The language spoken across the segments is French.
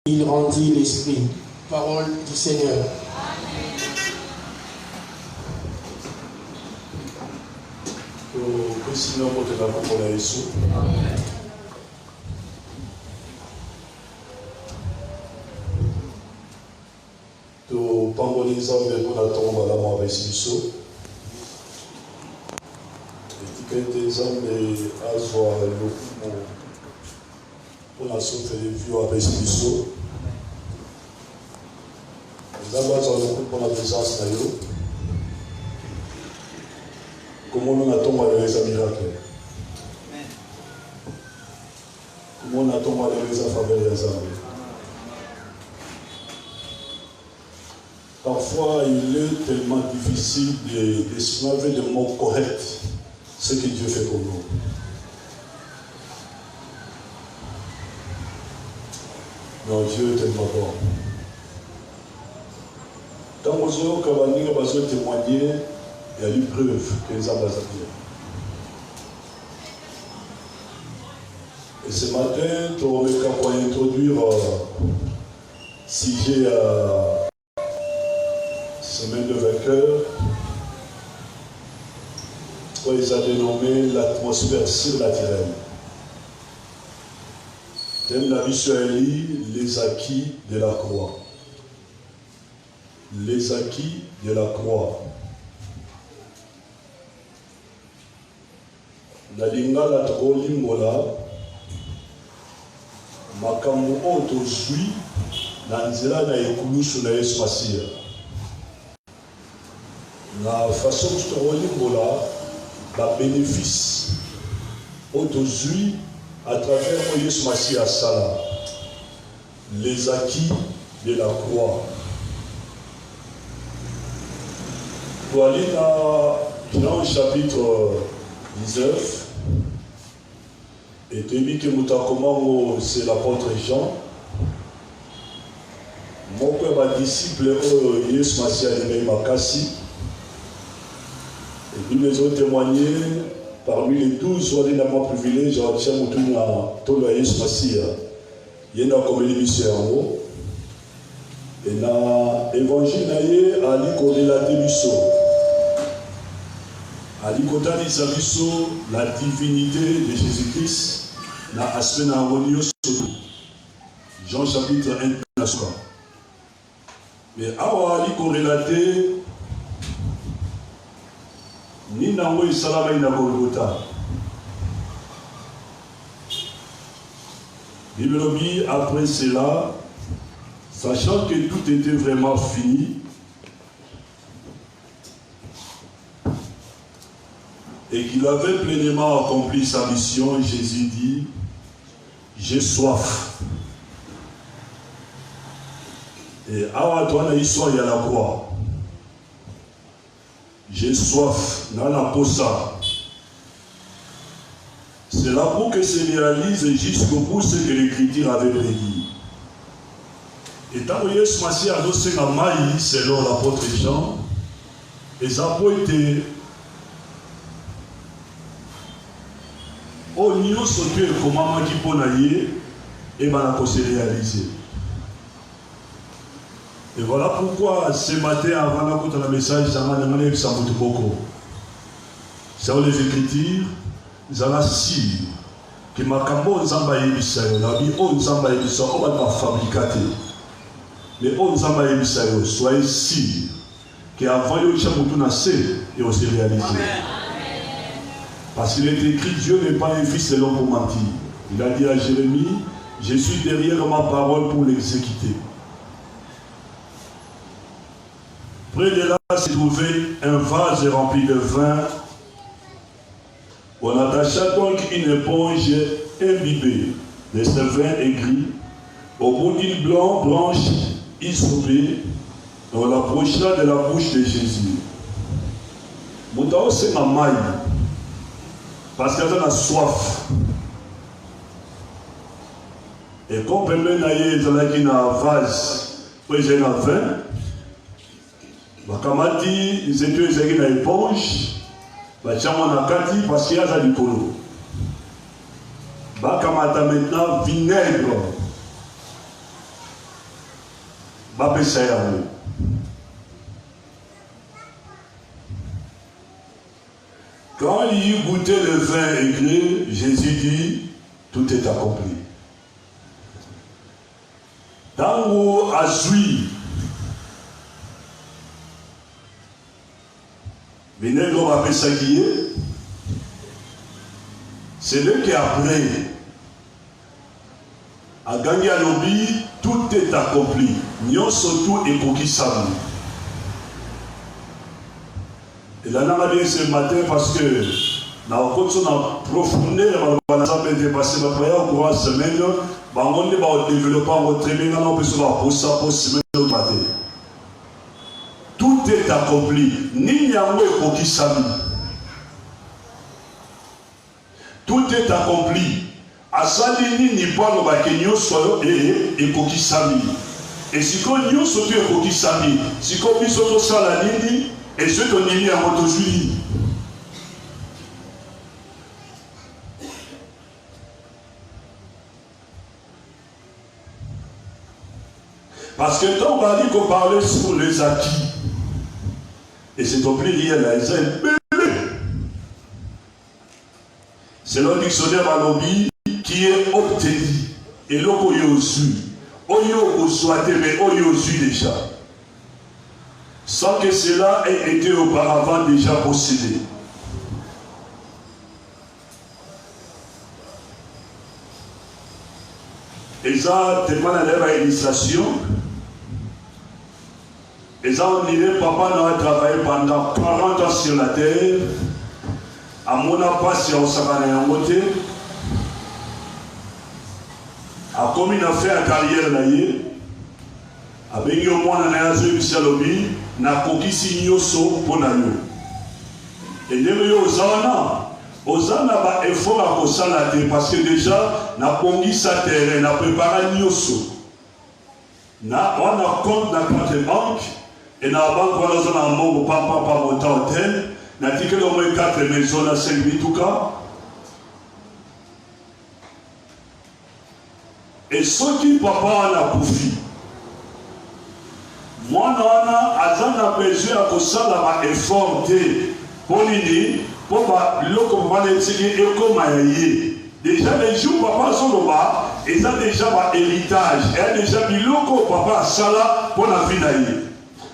Il rendit l'esprit. Parole du Seigneur. Comment on attend les miracles? Comment on attend les faveurs des hommes? Parfois, il est tellement difficile d'exprimer de mots corrects ce que Dieu fait pour nous. Non, Dieu est tellement bon. Quand vous avez témoigné, il y a une preuve que les hommes bien. Et ce matin, tu aurais pour introduire sujet à semaine de vainqueur. Ils ont dénommé l'atmosphère surnaturelle. Thème la vie sur les acquis de la croix. Les acquis de la croix. Na lingala tokolimbola makambo oyo tozwi na nzela na ekulusu na Yesu Masiya. Na façon tokolimbola ba bénéfice oyo tozwi à travers Yesu Masiya sala. Les acquis de la croix. Pour aller dans chapitre 19, et tu dis que comment c'est l'apôtre Jean. Mon père ma disciple Yesu Masiya Makasi. Et puis les autres témoigné parmi les 12 ordinairement privilégiés, je retiens mon tour à tout le Yesu Masiya. Il y a une communication en haut. Et dans l'évangile, il y a un corrélaté la divinité de Jésus-Christ na aspect na harmonie Jean chapitre 1 mais awa ali corrélaté ni nango isalama ina Golgotha. Bible dit après cela, sachant que tout était vraiment fini, et qu'il avait pleinement accompli sa mission, Jésus dit, j'ai soif. Et à toi, il y a la croix. J'ai soif, dans la posa. C'est là pour que se réalise jusqu'au bout ce que l'Écriture avait prédit. Et tant que Yesu Masiya a annoncé la maïs, selon l'apôtre Jean, et ça a été au niveau sauté comment qui peut nailler et va se réaliser. Et voilà pourquoi ce matin avant d'écouter le message c'est les Écritures ils ont si que makambo nzamba yebisayo na bi on nzamba yebisayo on va fabriquer mais on nzamba yebisayo soyez sûr que avant yo chamutu na se et on se réaliser. Parce qu'il est écrit, Dieu n'est pas un fils de l'homme pour mentir. Il a dit à Jérémie, je suis derrière ma parole pour l'exécuter. Près de là se trouvait un vase rempli de vin. On attacha donc une éponge imbibée de ce vin aigri au bout d'une branche isobée. On l'approcha de la bouche de Jésus. Moutao c'est ma maille. Parce qu'elle a soif. Et comme elle a une vase, où il y a un vin, Bakamati, ils étaient une éponge, parce qu'il y a du polo. Bakamata maintenant vinaigre. Quand il eut goûté le vin aigre, Jésus dit, tout est accompli. Tango azui, vinaigre va pesaguier, c'est lui qui après, à gagner à l'obi, tout est accompli. Nyon surtout et pour qui ça. Et là, on a bien ce matin parce que dans la profondeur, on a dépassé la prière au courant de la semaine, on a développé notre bien, on peut se voir pour ça, pour semaine au matin. Tout est accompli. Ni Nyambo et pour qui ça. Tout est accompli. Asalini ni pas le bakenyo soyo et pour qui ça. Et si qu'on nous sauté et pour qui ça. Si qu'on vit sur ça la ligne, et ceux qui ont mis à votre juillet. Parce que quand on va dire qu'on parlait sur les acquis, et c'est au pluriel, là, c'est le dictionnaire Malobi qui est obtenu. Et l'eau qu'on y a reçu. On y a reçu, mais on y a reçu déjà. Sans que cela ait été auparavant déjà possédé. Et ça, tellement la lèvre à l'initiation. Et ça, on dirait, papa n'a travaillé pendant 40 ans sur la terre. À mon appart, si on s'en va en côté. A comme il a fait à carrière là, avec au moins un azo Michalobi, n'a coquille signoso pour nous. Et nous Ozana va effort à Kosalate parce que déjà, n'a pongi sa terre, n'a préparé Nyoso. On a compte dans la banque, et dans la banque, on a un mot, papa, par mon temps hôtel, n'a dit que au moins 4 maisons à 5 000 tout cas. Et ceux qui papa en a profit. Moi, on a besoin à Kosala va effort pour l'idée. Pour déjà les jours papa sont là ils ont déjà un héritage et déjà mis loko papa sala pour la vie d'ailleurs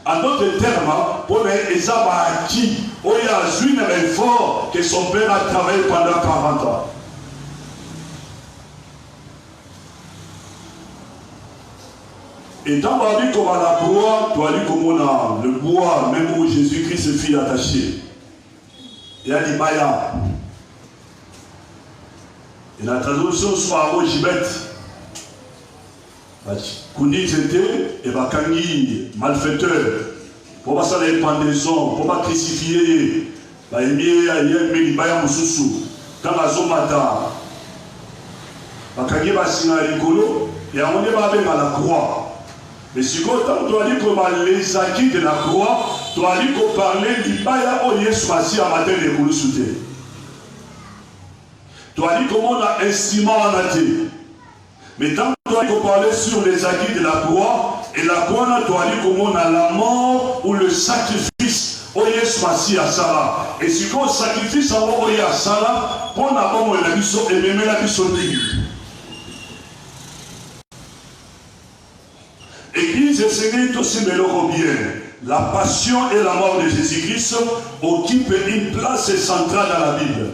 en d'autres termes pour les acquis où il y a un effort que son père a travaillé pendant 40 ans. Et dans la vie comme à la bois, tu as dit comme on a le bois même où Jésus-Christ se fit attaché. Il a dit Baya. Et la traduction soit au Gibet. Kouni était et Bakangi, malfaiteur. Pour pas ça les pendaisons, pour pas crucifier. Baya Moussoussou. Quand la Zomata. Bakangi Basina Rigolo. Et on est avec à la croix. Mais si quand on doit dire que les acquis de la croix, tu dois dire qu'on parlait du Baya au Yeswasi à matin de Koulousouté. Tu dois dire comment on a instrument en athée. Mais tant que tu dois dire qu'on parlait sur les acquis de la croix, et la croix, tu dois dire comment on a la mort ou le sacrifice au Yeswasi à Sarah. Et si on sacrifice à Oya à Sarah, pour n'avoir la mission et même la mission de Église Seigneur aussi me le bien. La passion et la mort de Jésus-Christ occupent une place centrale dans la Bible.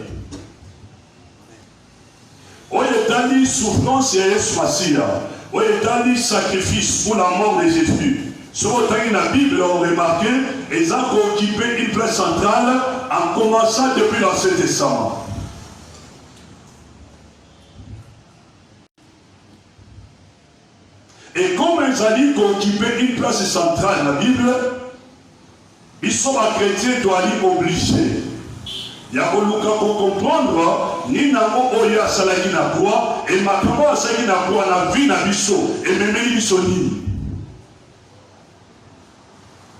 On est dit souffrance et espoir. On est dit sacrifice pour la mort de Jésus. Sur la Bible, on remarque qu'ils ont occupé une place centrale en commençant depuis l'Ancien Testament. Et comme ils ont dit qu'on occupait une place centrale dans la Bible, ils sont chrétiens doivent être obligés. Il y a pour comprendre, ni namo oya salaki na quoi, et makambo salaki na quoi na vie na biso, et même les bisoni.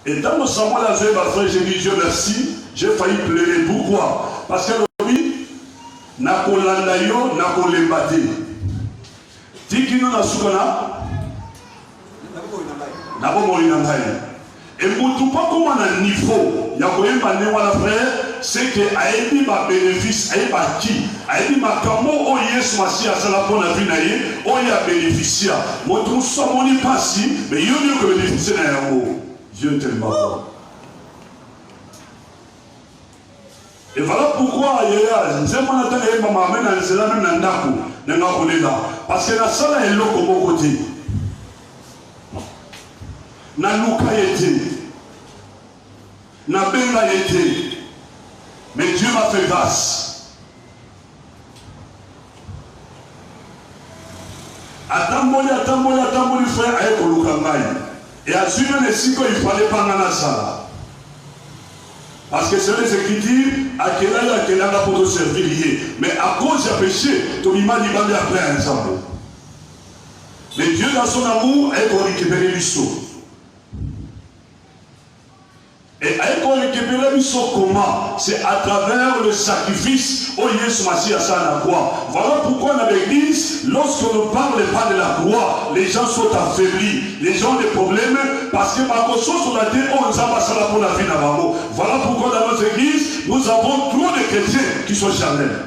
Et dans mon savoir la joie, ma frère, j'ai dit Dieu merci, j'ai failli pleurer. Pourquoi? Parce que l'homme n'a qu'au landayo, n'a qu'au lembate. Tikino na soukana. na bomoi na ngai. Et mutu pas comme un niveau, il y a quand même un niveau à la frère, c'est que aïdi ma bénéfice, aïdi ma qui, aïdi ma kamo, oh yes, ma si, à ça la bonne vie naïe, oh ya bénéficiaire. Moi tout ça, mon y passe, mais il y a mieux que bénéficiaire d'un mot. Dieu tellement bon. Et voilà pourquoi il y a, c'est mon attente, et maman, mais c'est la même nandaku, nandaku là, parce que la salle est là comme au côté. Na luka été, na benga été, mais Dieu m'a fait grâce. Atamboli frère aye koluka ngai. Et à suivre les cycles, il fallait pas nana ça. Parce que c'est les Écritures, à quel âge pour te servir lié. Mais à cause du péché, ton image il va bien après ensemble. Mais Dieu dans son amour, aye pour récupérer les sauts. Et pour récupérer le comment? C'est à travers le sacrifice au Jésus Massi à la croix. Voilà pourquoi dans l'église, lorsqu'on ne parle pas de la croix, les gens sont affaiblis, les gens ont des problèmes, parce que par contre, sur la terre, on nous a passé là pour la vie d'avant. Voilà pourquoi dans nos églises, nous avons trop de chrétiens qui sont charnels.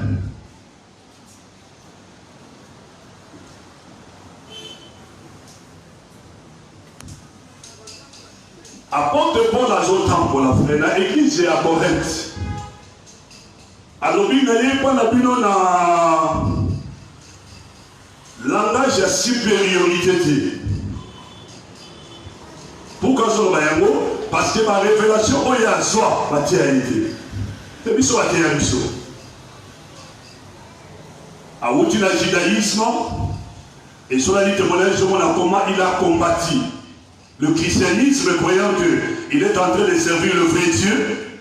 Apôtre Paul a son temps pour la frère, l'église est à Corinthe. Alors, il n'y a pas de langage de supériorité. Pourquoi ça va? Parce que ma révélation, il y a soi, ma théalité. C'est biso à théalité. À où tu l'as judaïsme, et sur la témoignage, je vois comment il a combattu le christianisme, croyant qu'il est en train de servir le vrai Dieu.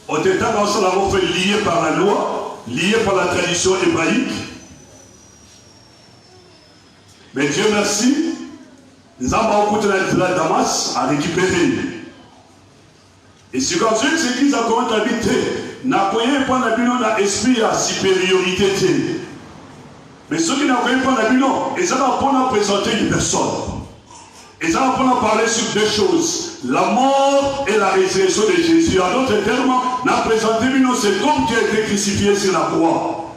Au temps, nous l'avons fait lié par la loi, lié par la tradition hébraïque. Mais Dieu merci, nous avons beaucoup de la Damas à récupérer. Et c'est comme ça que l'église a commencé à habiter. N'a pas l'esprit à supériorité. Mais ceux qui n'ont pas l'habitude, ils ont présenter une personne. Et ça, on a parlé sur deux choses. La mort et la résurrection de Jésus. En d'autres termes, on a présenté cet homme qui a été crucifié sur la croix.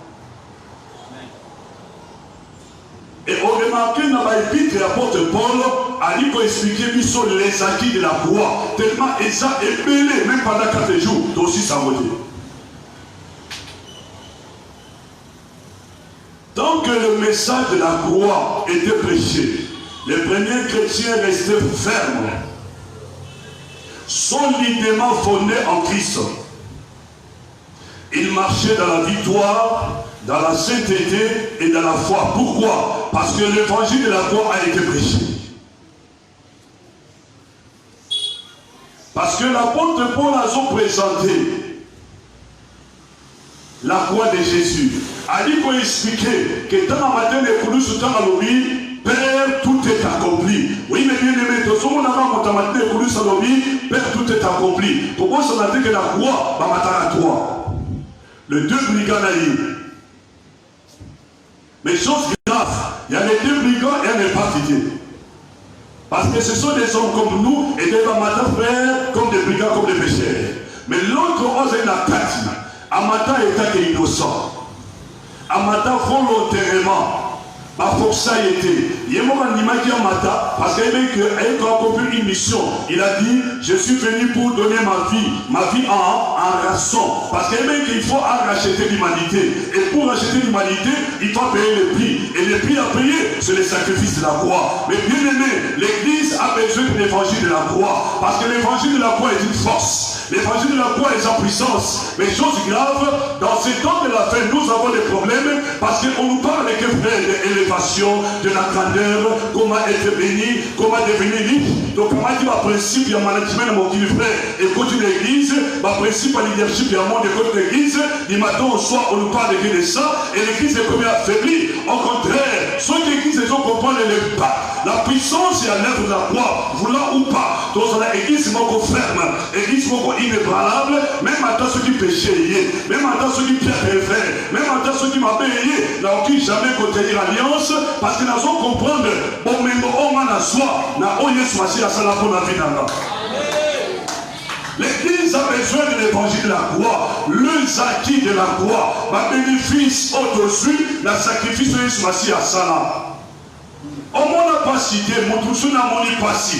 Et on remarque dans l'épître de l'apôtre Paul, a dit qu'on expliquait les acquis de la croix. Tellement ça est belé, même pendant 4 jours, aussi ça va dire. Tant que le message de la croix était prêché, les premiers chrétiens restaient fermes, solidement fondés en Christ. Ils marchaient dans la victoire, dans la sainteté et dans la foi. Pourquoi? Parce que l'évangile de la croix a été prêché. Parce que l'apôtre Paul a présenté la croix de Jésus. A dit qu'on expliquait que dans la matin de Koudou, sous temps à l'oubli, Père, tout est accompli. Oui, mais bien aimé, tout le monde a matin de Koudou, Père, tout est accompli. Pourquoi ça n'a dit que la croix va matin à toi? Le deux brigands naïfs. Mais chose grave, il y a les deux brigands et un répartité. Parce que ce sont des hommes comme nous et des matin frères comme des brigands, comme des pécheurs. Mais l'autre ose est la carte. Amata est innocent. Amata volontairement. Ma force a été. Il y a un moment qui a Amata parce qu'il a accompli une mission. Il a dit, je suis venu pour donner ma vie en rançon. Parce qu'il faut racheter l'humanité. Et pour racheter l'humanité, il faut payer le prix. Et le prix à payer, c'est le sacrifice de la croix. Mais bien aimé, l'Église a besoin de l'évangile de la croix. Parce que l'évangile de la croix est une force. L'évangile de la croix est en puissance. Mais chose grave, dans ces temps de la fin, nous avons des problèmes parce qu'on nous parle avec frère de l'élévation, de la grandeur, comment être béni, comment devenir riche. Donc, comment dire, le principe, il y a un management de mon frère et côté de l'église, le principe, le leadership, il y a un monde de côté de l'église. Du matin au soir, on nous parle de ça et l'église est comme affaiblie. Au contraire, ceux qui l'église ils ont comprendre le pas. La puissance est à l'œuvre de la croix, voulant ou pas. Donc l'église moko ferme, l'église moko inébranlable, même à ceux qui péchaient, même à ceux qui pervers, même à ceux qui m'appellent, n'a aucun jamais contenir l'alliance, parce que nous allons comprendre, bon, même au moins à soi, n'a aucun choisi à ça la bonne vie. L'église a besoin de l'évangile de la croix, les acquis de la croix, ma bénéfice au-dessus, le sacrifice de Jésus à ça. On n'a pas cité, mon touchou n'a pas si.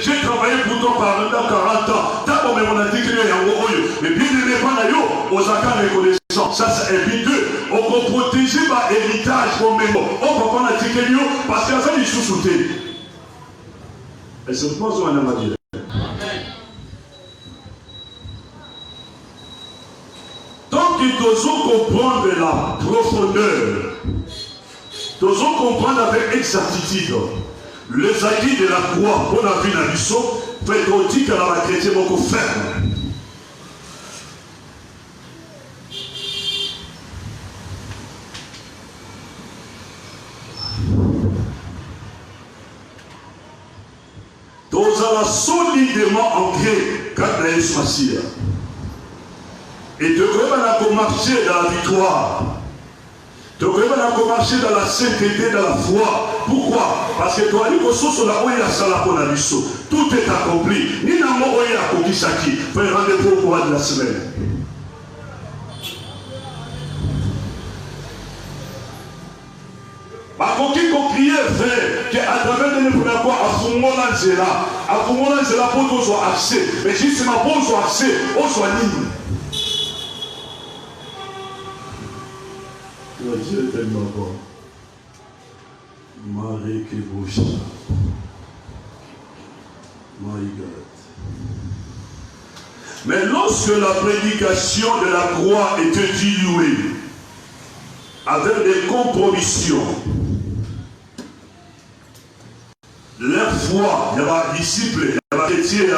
J'ai travaillé pour toi pendant 40 ans. D'abord, mon article est mais bien aimé par la aux accords reconnaissants. Ça, c'est un deux. On peut protéger par héritage, on peut prendre l'article parce qu'il y a ça, il sous-souté. Et c'est pour ça qu'on a dit. Donc, il doit comprendre la profondeur. Nous devons comprendre avec exactitude les acquis de la croix pour la vie dans l'issue, fait aussi que la chrétienne beaucoup ferme. Nous allons solidement ancrés quand nous sommes assis. Et nous devons marcher dans la victoire. Donc, il va marcher dans la sainteté, dans la foi. Pourquoi? Parce que toi, tout est accompli. Ni n'a pas accompli ça qui. Faut rendez-vous au courant de la semaine. Par contre, il faut prier frère, qu'à travers de l'épreuve, à Fumola Zela, pour qu'on soit accès. Mais justement, pour qu'on soit accès, on soit libre. Dieu est tellement bon. Marie Keboucha. My God. Mais lorsque la prédication de la croix était diluée avec des compromissions, leur foi, il y avait disciples, il y avait chrétiens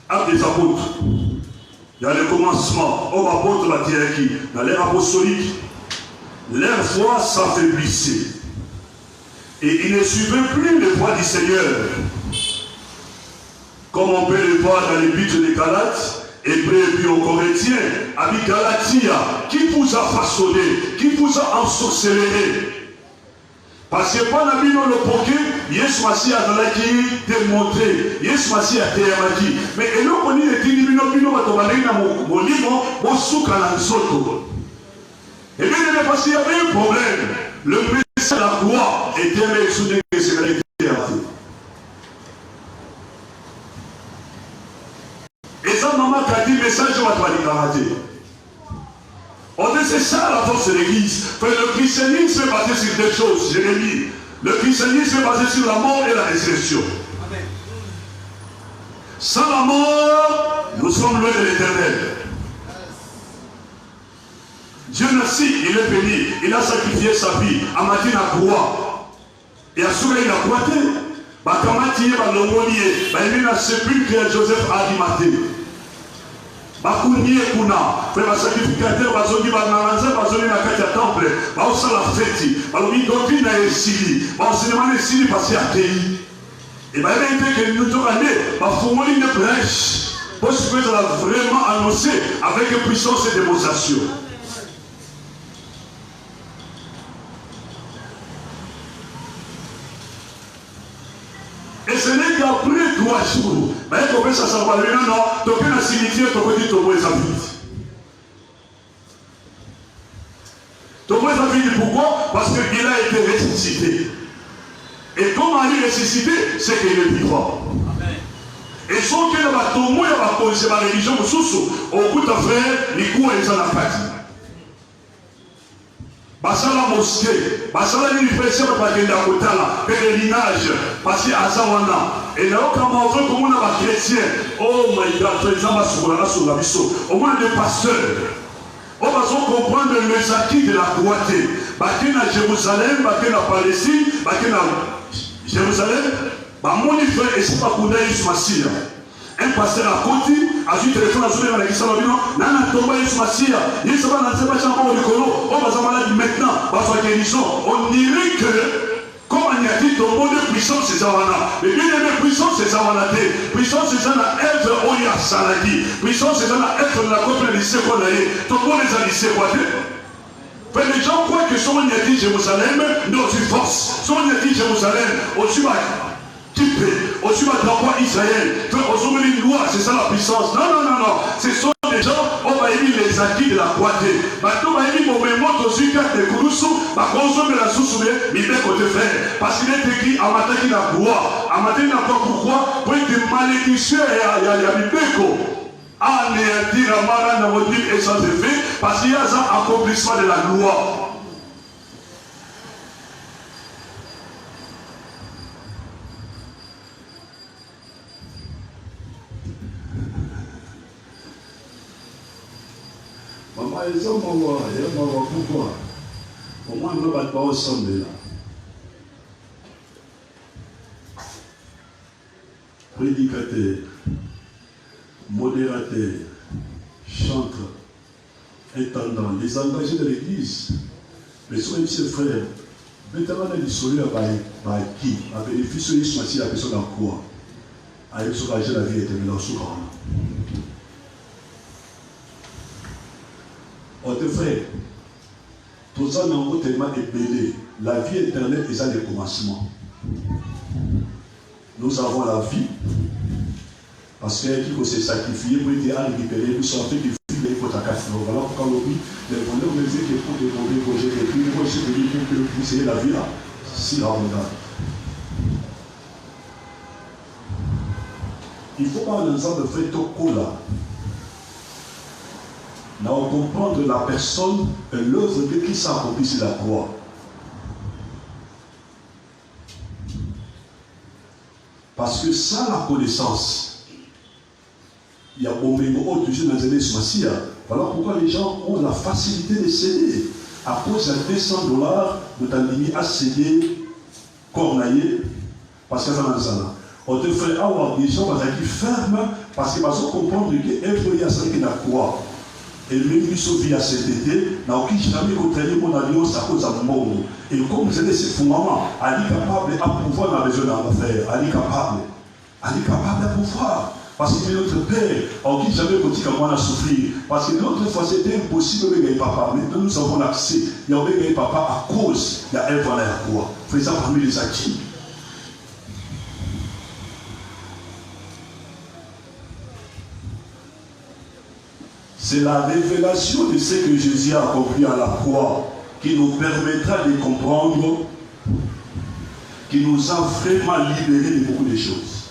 à des apôtres. Il y a le commencement, on apôtre la hiérarchie, dans l'ère apostolique, leur foi s'affaiblissait. Et ils ne suivaient plus les voies du Seigneur. Comme on peut le voir dans l'épître de Galates, Hébreux et puis aux Corinthiens, avec Galatia, qui vous a façonné, qui vous a ensorcelé. Parce que pas la vie dans le poké, Yesu Massi a démontré, Yesu Massi a démontré. Mais et nous on dit les divino pino batobalé na mon livre, au souka na nsoto. Et bien parce qu'il y avait un problème, le message de la croix était même soudé que c'est la vérité. Et ça maman a dit message de la karaté. On dit c'est ça la force de l'église. Le christianisme est basé sur deux choses, Jérémie. Le christianisme est basé sur la mort et la résurrection. Amen. Sans la mort, nous sommes loin de l'éternel. Dieu merci, il est béni, il a sacrifié sa vie, à matin à croix. Et à soulever la croix, Bakamati, Balongolier, il a sépulcre Joseph Arimathée. Bakounier kuna, frère sacrificateur, bazongi bananza, bazongi na kati ya temple, baosala feti, balobi doctrine na esili, baosenement esili parce ya tei. Et bien il était que nous tournons, bafongoli une brèche, pour ce que nous avons vraiment annoncé avec puissance et démonstration. Et ce n'est qu'après 3 jours, mais quand on ça va aller, non, tu peux la signifier, tu peux dire que tu peux les habiter. Tu peux les habiter pourquoi? Parce qu'il a été ressuscité. Et comment il est ressuscité, c'est qu'il est vivant. Et sans qu'il y ait un tombeau, il y a une religion, au bout de frère, les coups et les anapathies. Basala mosquée, basala l'université pour faire la kotala, pèlerinage, passer à Zawana. Et là, quand on veut comme on a des chrétiens, oh my God, par exemple, sur la mission, au moins des pasteurs, on va comprendre les acquis de la croix. Baké à Jérusalem, baké à Palestine, baké à Jérusalem, bah mon frère, et c'est pas pour d'ailleurs Massia. Un pasteur à côté, a vu téléphone à soulever avec Salomino, Nana Tomba et Smassia, il se va dans ce machin pour le colo, on va s'en malade maintenant, par sa guérison. On dirait que, comme on a dit, ton mot de puissance c'est Zawana. Mais bien aimé, puissance c'est Zawana. Puissance c'est Zawana, être au Saladi. Puissance c'est Zawana, être dans la copie de lycée qu'on a eu. Ton mot les a lycée quoi. Les gens croient que si on a dit Jérusalem, nous aussi force. Si on a dit Jérusalem, aussi va aussi va droit Israël. On met une loi, c'est ça la puissance. Non, non, non, non. Ce sont des gens, on va éliminer les acquis de la croisée. Maintenant, on va éliminer mon mémoire aussi, car des Kouroussou, ma consomme la sous-soumée, mais bien côté frère. Parce qu'il est écrit, à matin qui n'a gloire. À matin qui n'a pas pourquoi, pour être malédiction et il y a des béco. Anéantir Amara n'a pas dit et sans effet, parce qu'il y a un accomplissement de la loi. Maman, ils ont pourquoi? Au moins, nous ne battons pas ensemble là. Prédicateur, modérateur, chanteur, intendant, les engagés de l'église, les soins de ses frères, maintenant, on a dit soleil par qui? À bénéfice de l'Ismaël, la personne en quoi? Avec son argent, la vie éternelle en souverain. Autre frère, tout ça n'a pas tellement ébélé. La vie éternelle est à le commencement. Nous avons la vie, parce qu'il y a qui s'est sacrifié pour aider à récupérer, pour sortir du fil et pour ta casse. Voilà pourquoi on dit, les bonheurs me disent que pour demander que j'ai vécu, moi je suis venu pour que vous puissiez la vie là. Si abondante. Il faut pas un ensemble de frères Toko là. Là, on comprend de la personne et l'œuvre de qui s'accomplit sur la croix. Parce que sans la connaissance, il y a au même moment toujours dans les années 60. Voilà pourquoi les gens ont la facilité de céder. À cause de $200, nous t'as à céder cornaillé, parce que ça n'a pas ça. On te fait avoir des gens qui ferment parce qu'ils vont comprendre qu'un y a ça qui n'a quoi. Et lui, il se vit à cet été, n'a aucun jamais contraigné mon alliance à cause de mon monde. Et comme vous avez ces fondements, elle est capable à pouvoir dans la maison d'affaires. Elle est capable à pouvoir. Parce que notre père, en qui jamais continue à moi à souffrir. Parce que l'autre fois, c'était impossible de gagner papa. Maintenant, nous avons l'accès. Il y a gagné papa à cause, il y a un voilà à quoi. Faisant parmi les acquis. C'est la révélation de ce que Jésus a accompli à la croix qui nous permettra de comprendre, qui nous a vraiment libérés de beaucoup de choses.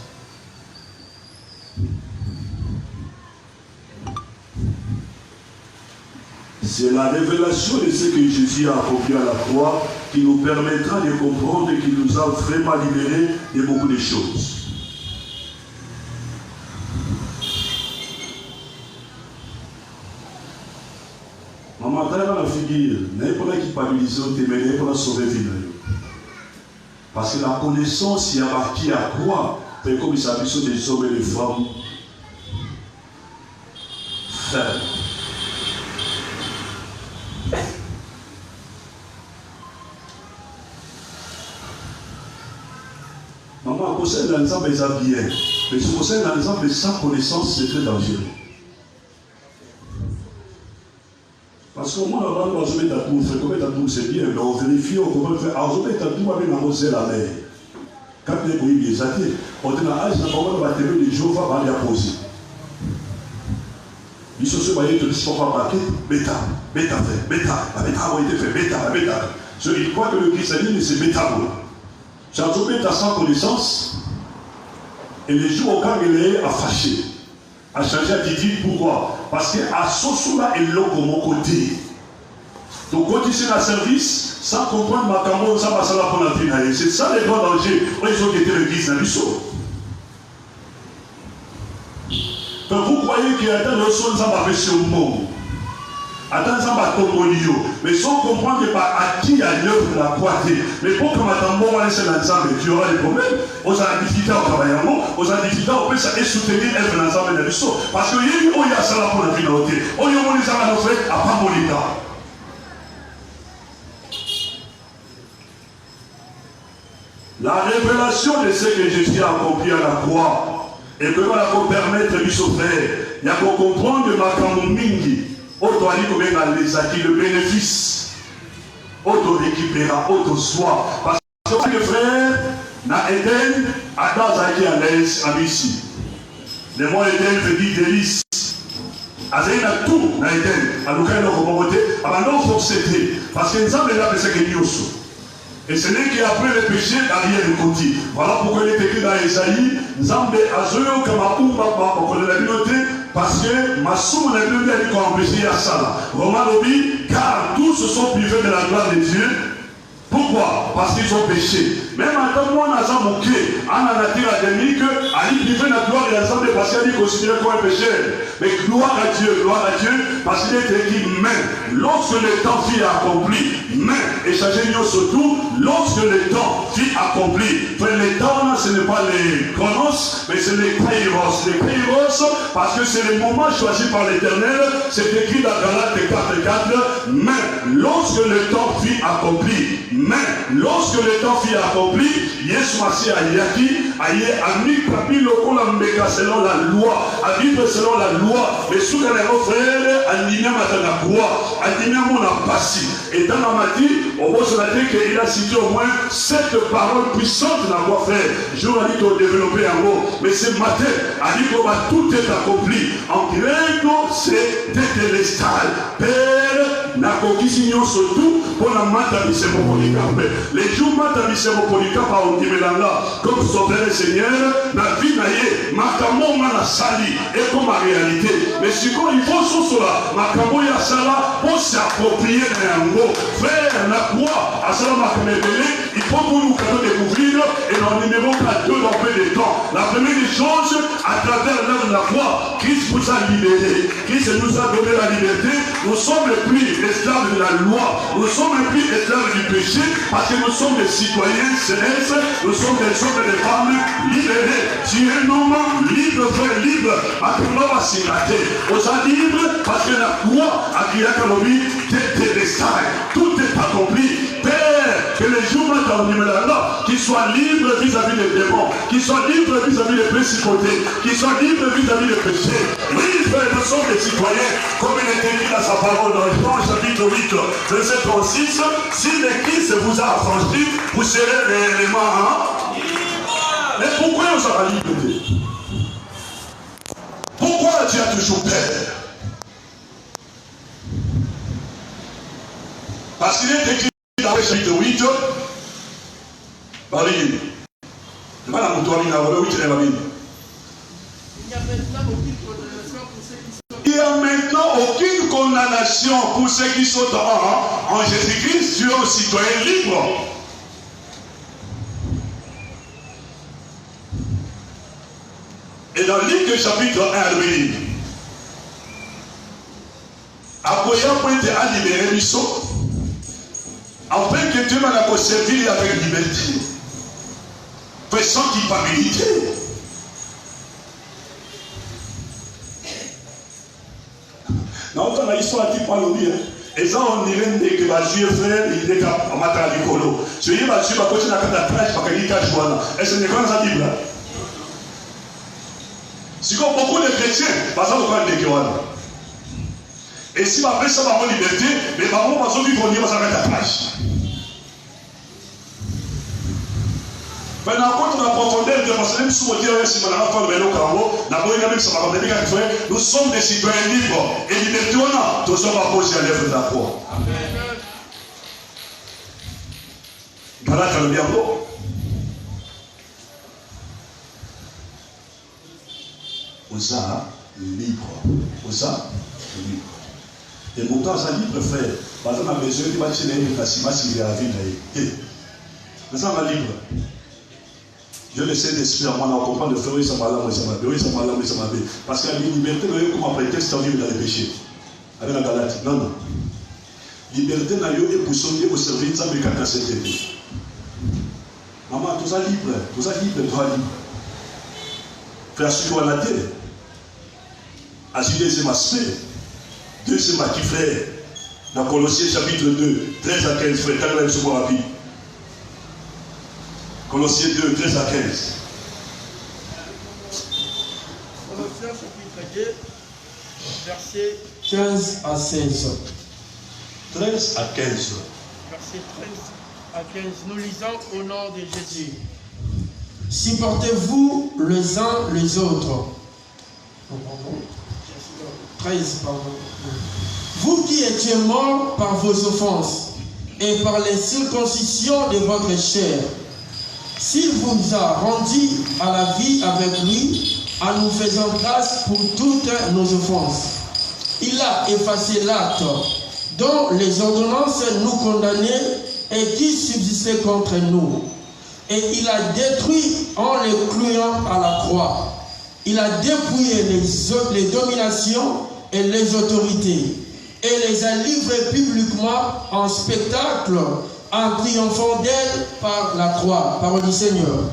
C'est la révélation de ce que Jésus a accompli à la croix qui nous permettra de comprendre, qui nous a vraiment libérés de beaucoup de choses. Maman, dans la figure, n'est pas là qui paralysait, mais n'est pas là sauver vie. Parce que la connaissance y a marqué à quoi? C'est comme il s'agit des hommes et des femmes fermes. Maman, conseil dans l'exemple est bien. Mais ce conseil dans l'exemple sans connaissance, c'est très dangereux. Parce qu'au moins, avant de se mettre à tout, faire commettre à tout, c'est bien, mais on vérifie, on commence à faire. Alors, se mettre à tout, avec l'arroser la mer. Quand les bruits bien athées, on dit, ah, je n'ai pas de matériaux de Jéhovah, va les apposer. Ils se sont voyés, ils se sont pas marqués, bêta, bêta, a été fait, bêta. Il croit que le christianisme, c'est bêta. C'est un bêta sans connaissance, et les jours au cas il est à fâcher. A changé à Didi, pourquoi? Parce qu'à Sosula et l'eau de mon côté. Donc quand tu es dans le service, sans comprendre ma camo, ça va là pour la vie. C'est ça les grands dangers. Ils ont été l'église dans le saut. Donc vous croyez qu'il y a des choses qui sont sur le monde. Attends, ça va tomber. Mais sans comprendre par à qui à l'œuvre de la croix. Mais pour que maintenant, on laisse l'ensemble, tu auras des problèmes. On a difficulté au travail, on a difficulté au peut soutenir l'ensemble de l'histoire. Parce que il y a ça là pour la finalité. On y a mon à nos frères, à pas mon état. La révélation de ce que Jésus a accompli à la croix, et que voilà pour permettre à son frère, il y a pour comprendre ma mingi, auto ali comme les acquis, le bénéfice, auto récupéra, auto soi. Parce que le frère n'a Eden, Adam Zaki à l'aise à ici. Le mot Eden veut dire délice. Azaï n'a tout n'a Eden, à l'occasion de la communauté, avant de forcer, parce que nous avons là ce que nous sommes. Et ce n'est qu'après le péché, derrière le côté. Voilà pourquoi il est écrit dans Esaïe, Nzambe Azoyo Kamaumba pour la communauté, parce que ma somme n'a plus dit qu'on empêché à ça. Romain Lobi, car tous se sont privés de la gloire de Dieu. Pourquoi? Parce qu'ils ont péché. Même en tant que moi, on a moqué, en a nature adémique, à lui priver la gloire de l'ensemble parce qu'il est considéré comme un péché. Mais gloire à Dieu, parce qu'il est écrit, mais lorsque le temps fut accompli, mais, et sachez surtout, lorsque le temps fut accompli, les temps, ce n'est pas les chronos, mais c'est les kairos. Les kairos, parce que c'est le moment choisi par l'Éternel, c'est écrit dans Galates 4:4, mais lorsque le temps fut accompli, mais lorsque le temps fut accompli, Yesu Massi Ayaki, Aye Ami Kapi Lokola Mbeka selon la loi, à vivre selon la loi, mais sous les frères, Animia Matanakua, Animia Monapassi. Et dans la matière, on voit sur la tête qu'il a cité au moins 7 paroles puissantes dans la voix frère. Je vais dire qu'on développer un mot, mais ce matin, a dit qu'on va tout être accompli. En grec, c'est tétélestal. Père, n'a conquis surtout pour la matabissement polycarpe. Les jours matabissement polycarpe à Ondimelanga, comme sauveur et Seigneur, la vie naïe, Makamo la sali, et comme la réalité. Mais si il faut sur cela, Makamo ya sala, pour s'approprier d'un mot. Frère, la croix, à cela Makamébélé, il faut que nous découvrir, et dans le numéro 4 dans peu de temps. La première des choses, à travers l'œuvre de la croix, Christ vous a libéré. Christ nous a donné la liberté. Nous sommes plus esclaves de la loi. Nous sommes plus esclaves du péché parce que nous sommes des citoyens célestes. Nous sommes des hommes et des femmes libérés. Tu es un homme libre, frère, libre. Maintenant, on va s'y rater. On s'est libre parce que la croix a crié à Kalobi, tout est accompli. Père, que les jours maintenant, qu'ils soient libres vis-à-vis des démons, qu'ils soient libres vis-à-vis des principautés, qu'ils soient libres vis-à-vis des péchés. Oui, frère, nous sommes des citoyens, comme il est écrit dans sa parole dans Jean chapitre 8, verset 36, si le Christ vous a affranchi, vous serez réellement mais pourquoi on s'en va liberté? Pourquoi tu as toujours peur? Parce qu'il est écrit dans le chapitre 8, Baline. Il n'y a maintenant aucune condamnation pour ceux qui sont en Jésus-Christ. Tu es un citoyen libre. Et dans Luc chapitre 1, il dit après avoir été libéré du saut, après que Dieu m'a servir avec liberté, fait sans culpabilité. Dans l'histoire qui parle bien, et ça on dirait que les Juifs frères, ils étaient à matin du colo. Si vous avez Juifs à côté de la trache, parce qu'il y a des est-ce que c'est comme ça Bible? Si comme beaucoup de chrétiens, par exemple, on va dire et si après ça va avoir liberté, mais par contre, on va vivre au niveau de la trache. Maintenant, quand on a profondeur de parce que même si on dit si on a fait le carreau, nous sommes des citoyens libres. Et liberté, on a, tous on va poser à l'œuvre de la croix. Galate le diable. Osa libre. Osa libre. Et pourtant, ça libre, frère. Par exemple, ma maison, il va tirer une cassima s'il est à la ville. Mais ça va libre. Je le sais d'esprit, on comprend le frère, ça m'a là, ça m'a bé, ça m'a là, ça m'a bé. Parce que la liberté, vous voyez comment prétexte en vivre dans les péchés. Avec la Galate. Non, non. liberté na yo et pour sauver pour servir ça mais quand c'est dit. Maman, tout ça libre, toi libre. Frère, ce qu'on a dit, à deuxième aspect, deuxième acquis, frère, dans Colossiens chapitre 2, 13 à 15, frère, quand même, c'est rapide. Colossiens 2, 13 à 15. Colossiens chapitre 2, versets 15 à 16. 13 à 15. Verset 13 à 15. Nous lisons au nom de Jésus. Supportez-vous les uns les autres. 13, pardon. Vous qui étiez morts par vos offenses et par les circoncisions de votre chair, s'il vous a rendu à la vie avec lui, en nous faisant grâce pour toutes nos offenses, il a effacé l'acte dont les ordonnances nous condamnaient et qui subsistait contre nous. Et il a détruit en les clouant à la croix. Il a dépouillé les dominations et les autorités et les a livrées publiquement en spectacle en triomphant d'elle par la croix. Parole du Seigneur.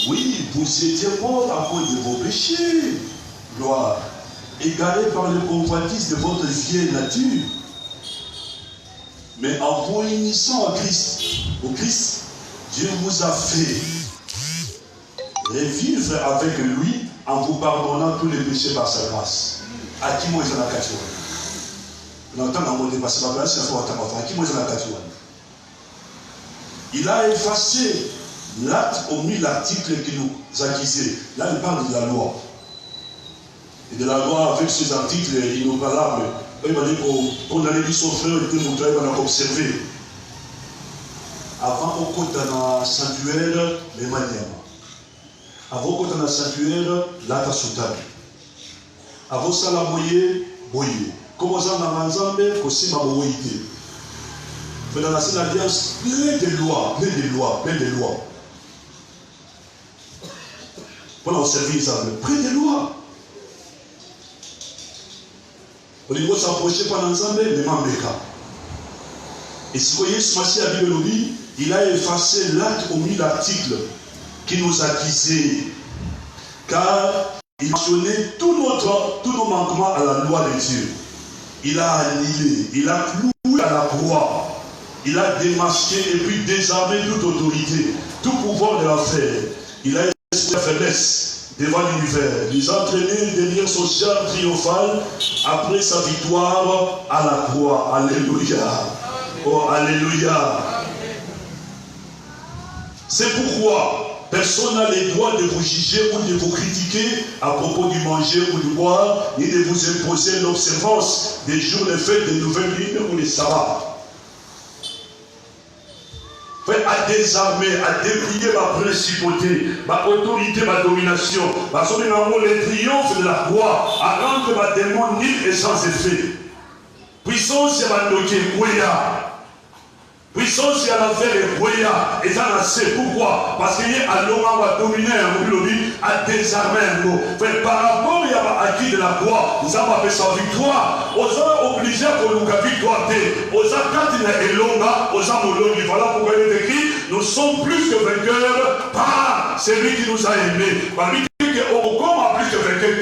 Oui, vous étiez morts à cause de vos péchés, gloire, égarés par le convoitise de votre vieille nature. Mais en vous unissant à Christ, au Christ, Dieu vous a fait revivre avec lui en vous pardonnant tous les péchés par sa grâce. À qui moi j'en ai caché? On entend dans mon débat, c'est pas grâce, à qui moi j'en ai caché? Il a effacé l'acte, omis l'article qui nous accusait. Là, il parle de la loi. Et de la loi avec ces articles innombrables. Il m'a dit qu'on allait dire son frère, il était montré, on a observé. Avant qu'on compte dans le sanctuaire, les manières. Avant qu'on compte dans le sanctuaire, là, t'as sauté. Avant ça, la moyenne, boyer. Comment ça, dans l'ensemble, aussi ma moyenne. Mais dans la scène alliance, plein de lois. Voilà, on servit ça, plein de lois. Au niveau de s'approcher par l'ensemble, les membres. Et si vous voyez ce matin à la Bible, il a effacé l'acte au milieu de l'article qui nous accusait. Car il mentionnait tous nos manquements à la loi de Dieu. Il a annihilé, il a cloué à la croix. Il a démasqué et puis désarmé toute autorité, tout pouvoir de la faire. Il a exercé la faiblesse devant l'univers. Il a entraîné une délire sociale triomphale après sa victoire à la croix. Alléluia. Oh, alléluia. C'est pourquoi personne n'a le droit de vous juger ou de vous critiquer à propos du manger ou du boire, ni de vous imposer l'observance des jours, les fêtes, des nouvelles lunes ou les sabbats. À désarmer, à déplier ma principauté, ma autorité, ma domination, ma sommation, les triomphes de la croix, à rendre ma démon nul et sans effet. Puissance, c'est ma doté, puissance, c'est la faire et et ça, c'est pourquoi? Parce qu'il y a l'homme à dominer un lobby, à désarmer un mot. Par rapport à acquis de la croix, nous avons appelé sa victoire. Aux gens obligés pour nous faire victoire. Aux gens, quand il est longa, aux gens moulons, voilà pourquoi il est écrit, nous sommes plus que vainqueurs par celui qui nous a aimés. Par lui qui est au corps plus que vainqueurs.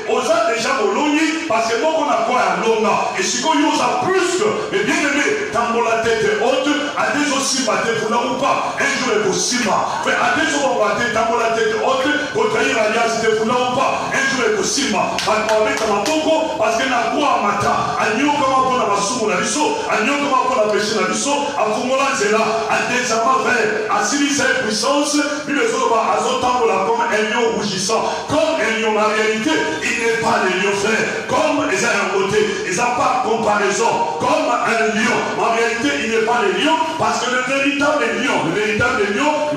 Aux gens déjà moulons, parce que nous on a quoi à longa. Et si on a plus que, mais bien aimé, quand la tête est haute, à des aussi matin, vous n'avez pas un jour est possible. Mais à des jours matin, quand la tête est haute, pour trahir l'alliance, vous n'avez pas un jour est possible. Parce que la croix matin, à nous comment on a ma soupe la biseau, à nous comment on a pêché la biseau, à Fumola Zela, à des amants verts, à Silicère puissance, puis les autres à Zotambo là comme un lion rougissant, comme un lion en réalité, il n'est pas le lion frère, comme ils ont un côté, ils n'ont pas comparaison, comme un lion, en réalité il n'est pas le lion, parce que le véritable lion,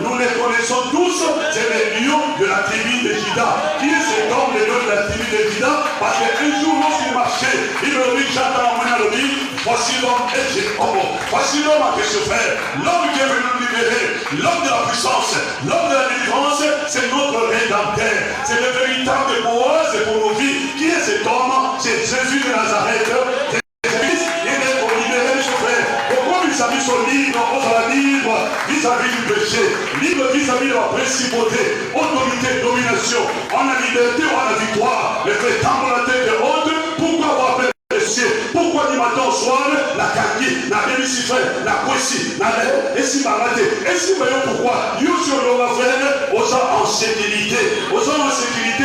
nous les connaissons tous, c'est le lion de la tribu de Juda. Qui est cet homme, le lion de la tribu de Juda? Parce qu'un jour, lorsqu'il marchait, il me dit, j'attends mon ami, voici l'homme et j'ai voici l'homme à que je fais, l'homme qui est venu nous libérer, l'homme de la puissance, l'homme de la délivrance, c'est notre rédempteur, c'est le véritable Boaz pour nos vies. Qui est cet homme? C'est Jésus de Nazareth. Il est connu vis-à-vis son libre, on sera libre vis-à-vis du péché, libre vis-à-vis de la principauté, autorité, domination. On a liberté, on a victoire. Mais fait tant la tête de honte, pourquoi avoir appelé le ciel? Pourquoi du matin au soir, la kaki, la bénéfice, la poésie, la lettre, et si malade, et si voyons pourquoi, you sur le frère, aux gens en sécurité,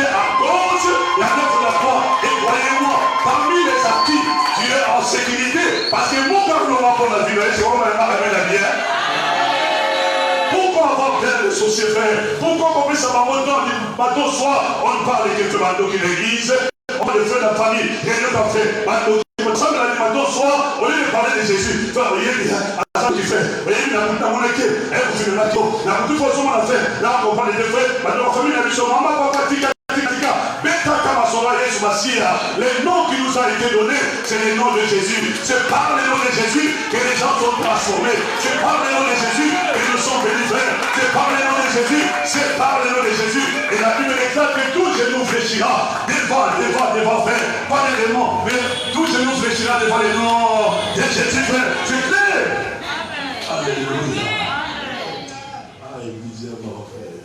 à cause de la lettre de la foi. Et croyez-moi, parmi les actifs, tu es en sécurité, parce que mon père ne va pas la vie, c'est vraiment la bière. Pourquoi avoir bien les sociétés? Pourquoi on peut savoir autant du bateau soir, on parle de quelques bateaux qui l'église, on va le faire de la famille, rien d'autre à faire, bateau. Ça, le matin soir, au lieu de parler de Jésus, tu vas voyez, à ça qu'il fait, voyez, il a tout à mon équipe, vous faites le bateau, il a tout façon à faire, là on comprend les deux frères, maintenant la famille a vu son maman, papa, tika, bêta, kamasora, Yesu Massia, les noms qui nous ont été donnés, c'est les noms de Jésus, c'est par les noms de Jésus que les gens sont transformés, c'est par les noms de Jésus que nous sommes délivrés, c'est par les noms de Jésus, c'est par les noms de Jésus, et la Bible déclare que tout genou fléchira, devant, frère, pas les démons, mais tout genou fléchira devant les noms de Jésus, frère, c'est clair. Alléluia. Église, mon frère.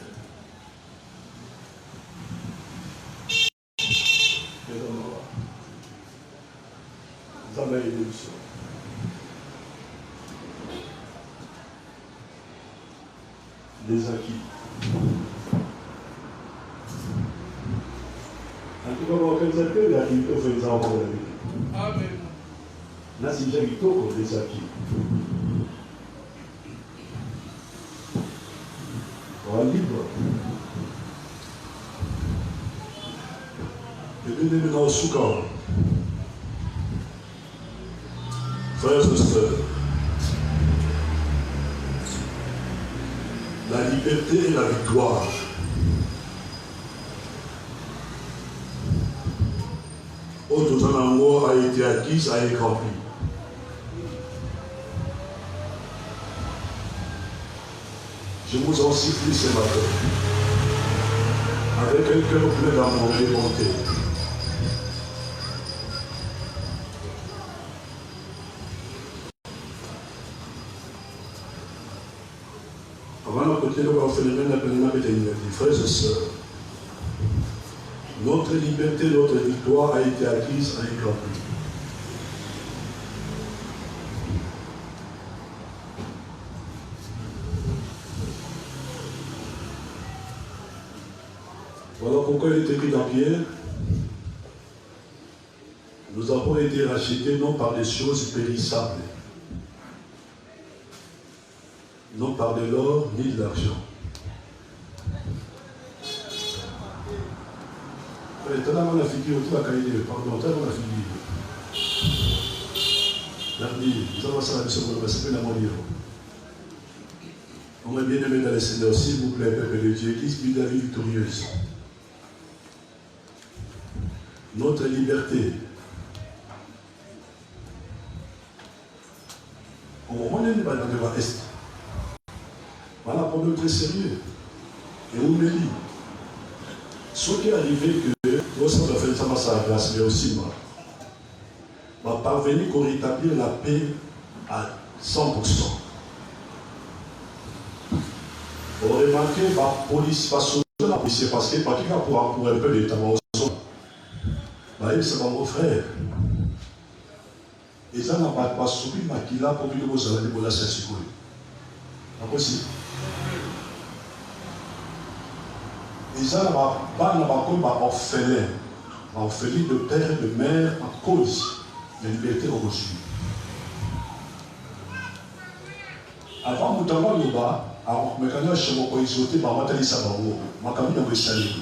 Nous allons aider le soir. Les acquis. En tout cas, on va faire des acquis au fait encore la vie. Amen. Là, c'est déjà plutôt des acquis. On va libre. Et bien, nous dans le soukar. Frères et sœurs, la liberté et la victoire. Autre amour a été acquise, a été rempli. Je vous en supplie ce matin, avec un cœur plein d'amour et de bonté. Avant de continuer, on va faire le même appel frères et sœurs. Notre liberté, notre victoire a été acquise à un grand prix. Voilà pourquoi il est écrit dans Pierre, nous avons été rachetés non par des choses périssables, non par de l'or ni de l'argent. Tellement la figure, tout la qualité, pardon, tellement la figure. L'avenir, nous avons ça à la seconde, c'est pas la monnaie. On m'a bien aimé dans le Seigneur, s'il vous plaît, peuple de Dieu, Église puis la vie victorieuse. Notre liberté. Au moment où on est dans le Est, voilà un problème très sérieux. Et on me dit, ce qui est arrivé que, lorsqu'on a fait ça, ça a grâce, mais aussi moi, va parvenir qu'on rétablir la paix à 100%. On remarque la police, pas seulement la police, parce que par qui va pour un peu d'État, c'est mon frère. Et ça n'a pas subi, mais qu'il a pour lui de ça, de la sécurité. Pas possible. Et ça n'a pas comme orphelin de père et de mère à cause de liberté reçue. Avant, nous avons le bas, alors, mais quand je suis en isoté, je vais aller ça, je vais saluer.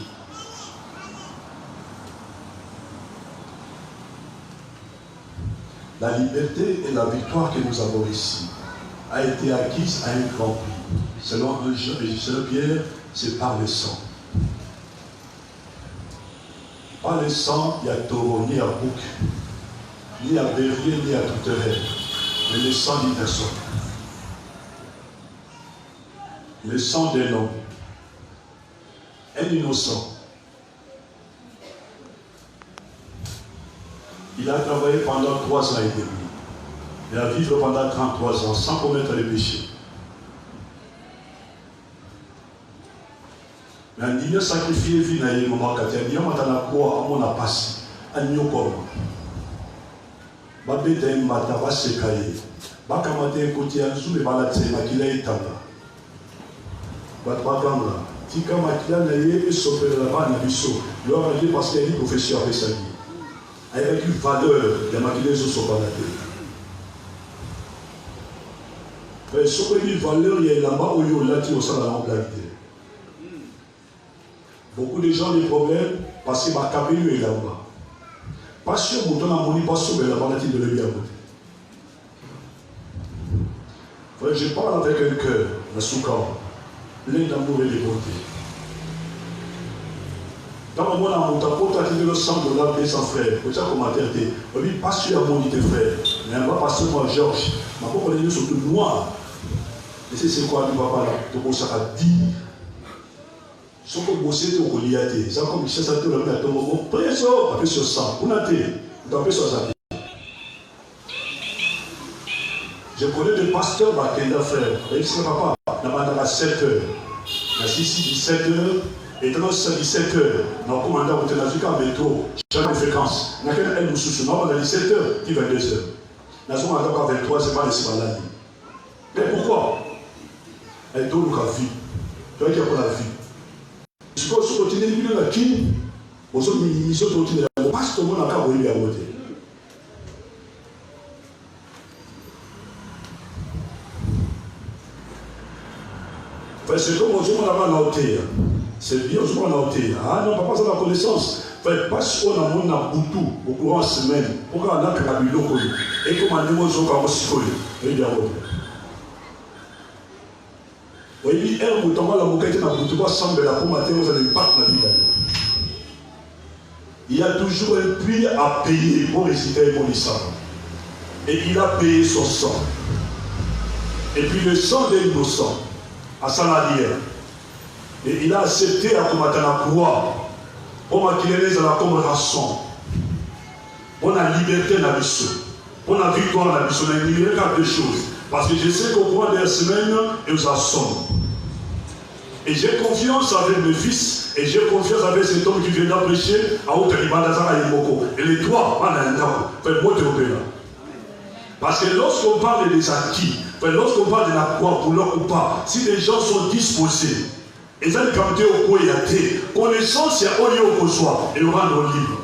La liberté et la victoire que nous avons ici a été acquise à un grand prix. Selon Pierre, c'est par le sang. Par le sang, il y a taureau, ni à bouc, ni à berrier, ni à toute rêve. Mais le sang d'une personne. Le sang d'un homme. Un innocent. Il a travaillé pendant 3 ans et demi. et à vivre pendant 33 ans sans commettre les péchés. Mais il a sacrifié vie na yé maman katia il a matana quoi à mon apasi à nyoko ba beta mata ba sekaye ba kamate koti ya zube bala tsema kila itanga ba baganga tika makila na yé sopela bana biso leur a dit parce qu'il y a une profession avec sa vie avec une valeur de makila zo sopanate mais ce que une valeur il y a là-bas où il y a là qui au sein de la blague. Beaucoup de gens ont des problèmes parce que ma cabine est là-bas. Pas sûr, mon temps n'a pas sauvé la maladie de l'œil à côté. Je parle avec un cœur, un soukar, plein d'amour et de bonté. Dans le monde, on t'a pas dit le sang de l'âme de son frère. Pour ça, commentaire, on dit pas sûr à mon tes frères, mais pas parce que moi, Georges, ma propre ligne sont tout noir. Et c'est quoi, tu vas pas là, tu commences à dire. Ce que vous savez, vous avez ça comme si ça tout le monde a tombé. Prenez ça, appuyez sur ça. Vous n'avez pas appuyez sur ça. Je connais des pasteurs qui ont frère. Ils ne savent pas. Ils ont 7 heures. Ils ont 17 heures. Et dans 17 heures, nous avons commandé à vous tenir en métro. Chaque fréquence. Nous avons 17 heures qui 22 heures. Nous avons 23 c'est pas les maladies. Mais pourquoi? Elle donne la vie. Tu vois qu'il y a pour la vie. Si vous continuez de la Chine, vous avez une mission de continuer à la passe, tout le monde a qu'à vous à voter. C'est comme on a noté. C'est bien, on a noté. Ah non, papa, ça la connaissance. Parce qu'on a mon aboutou au courant de la semaine, pourquoi on a qu'à lui loco et comme on a mon zoka aussi folle. Et bien, oui, elle m'a dit la moquette n'a pas semblé la pour matin, vous allez pas la vie. Il y a toujours un prix à payer pour réciter mon sang. Et il a payé son sang. Et puis le sang des innocents, à sa arrière. Et il a accepté à combattre la croix. Pour qu'il ait la comme rançon. Pour la liberté dans la mission. Pour la victoire dans la mission. Il y a quelque chose. Parce que je sais qu'au cours de la semaine, il nous assomme. Et j'ai confiance avec mes fils, et j'ai confiance avec cet homme qui vient d'apprêcher à Outalibandazara et Moko. Et les trois, faites-moi te repérer. Parce que lorsqu'on parle des acquis, lorsqu'on parle de la croix pour leur ou pas, si les gens sont disposés, et ça, les campés au coin, il y a des connaissances, il y a au lieu au soir, et on rendre libre.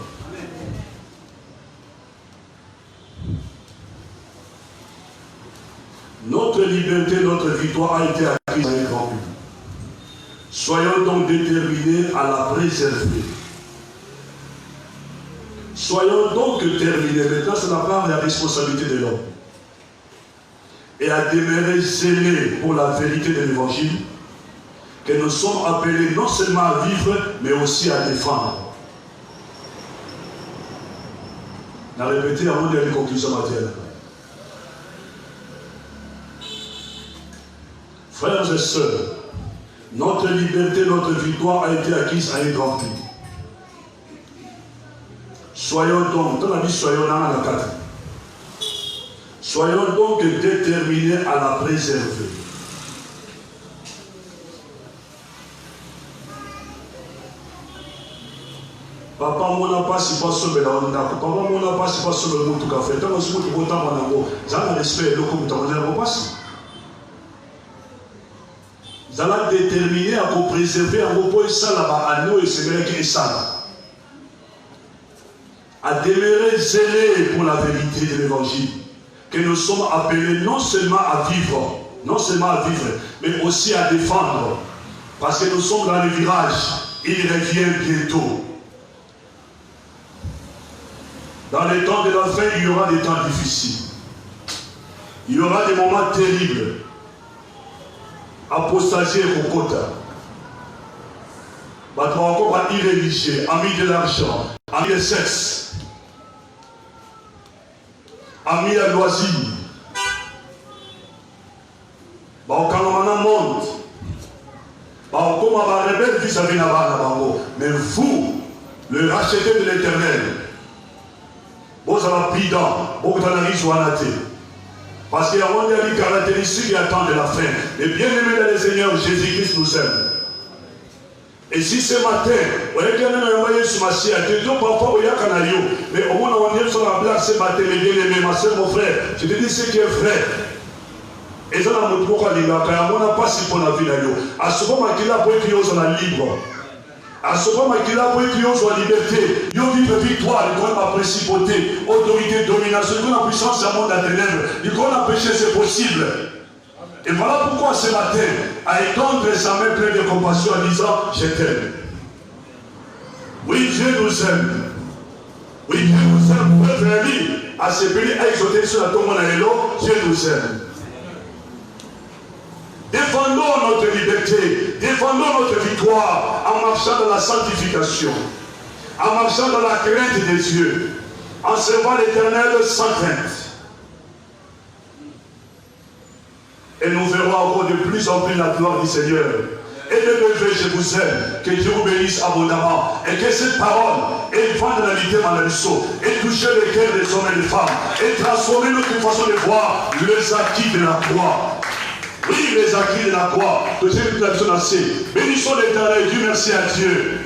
Notre liberté, notre victoire a été acquise avec grand public. Soyons donc déterminés à la préserver. Soyons donc déterminés. Maintenant, c'est la part de la responsabilité de l'homme. Et à demeurer zélés pour la vérité de l'évangile, que nous sommes appelés non seulement à vivre, mais aussi à défendre. On a répété avant de la conclusion matérielle. Frères et sœurs, notre liberté, notre victoire a été acquise à un grand prix. Soyons donc, dans la vie, soyons dans la carte. Soyons donc déterminés à la préserver. Papa, mon n'a pas si pas sur le monde. Papa, mon n'a pas si pas sur le monde tout à fait. Tant que je suis content, mon amour, j'ai un respect, le coup, tu vas pas si. Vous allez déterminer à vous préserver à vos points là-bas, à nous et c'est vrai qui est ça. À demeurer zélés pour la vérité de l'évangile. Que nous sommes appelés non seulement à vivre, mais aussi à défendre. Parce que nous sommes dans le virage. Il revient bientôt. Dans les temps de la fin, il y aura des temps difficiles. Il y aura des moments terribles. Apostasie et Kokota. Encore irréligieux, amis de l'argent, amis de sexe, amis à loisir. Monde. Mais vous, le racheté de l'Éternel, vous avez pris dans, vous avez Parce qu'il y a des caractéristiques qui attendent de la fin. Et bien aimé dans le Seigneur, Jésus-Christ nous aime. Et si ce matin, vous voyez qu'il y a un parfois, il y a un mais au moins on est sur la blague ce matin, mais bien aimé, ma soeur, mon frère, je te dis ce qui est vrai. Et ça, on n'a pas si pour la vie. À ce moment qu'il a pour écrire sur la libre. À ce moment qu'il a pour écrire sur la liberté. Il y a une victoire, il y a la principauté, autorité, domination, il y a la puissance du monde à ténèbres. Il y a la péché, c'est possible. Et voilà pourquoi ce matin, à étendre sa main pleine de compassion en disant, je t'aime. Oui, Dieu nous aime. Oui, Dieu nous aime. Pour être ami, à ce pays, à exhorter sur la tombe en l'élo, Dieu nous aime. Défendons notre liberté, défendons notre victoire en marchant dans la sanctification, en marchant dans la crainte des dieux, en servant l'Éternel sans crainte. Et nous verrons encore de plus en plus la gloire du Seigneur. Et de lever, je vous aime, que Dieu vous bénisse abondamment, et que cette parole ait vent de la vie dans la mission, et toucher les cœurs des hommes et des femmes, et transformer notre façon de voir les acquis de la croix. Oui, les acquis de la croix, que j'ai une personne assez. Bénissons l'Éternel, Dieu merci à Dieu.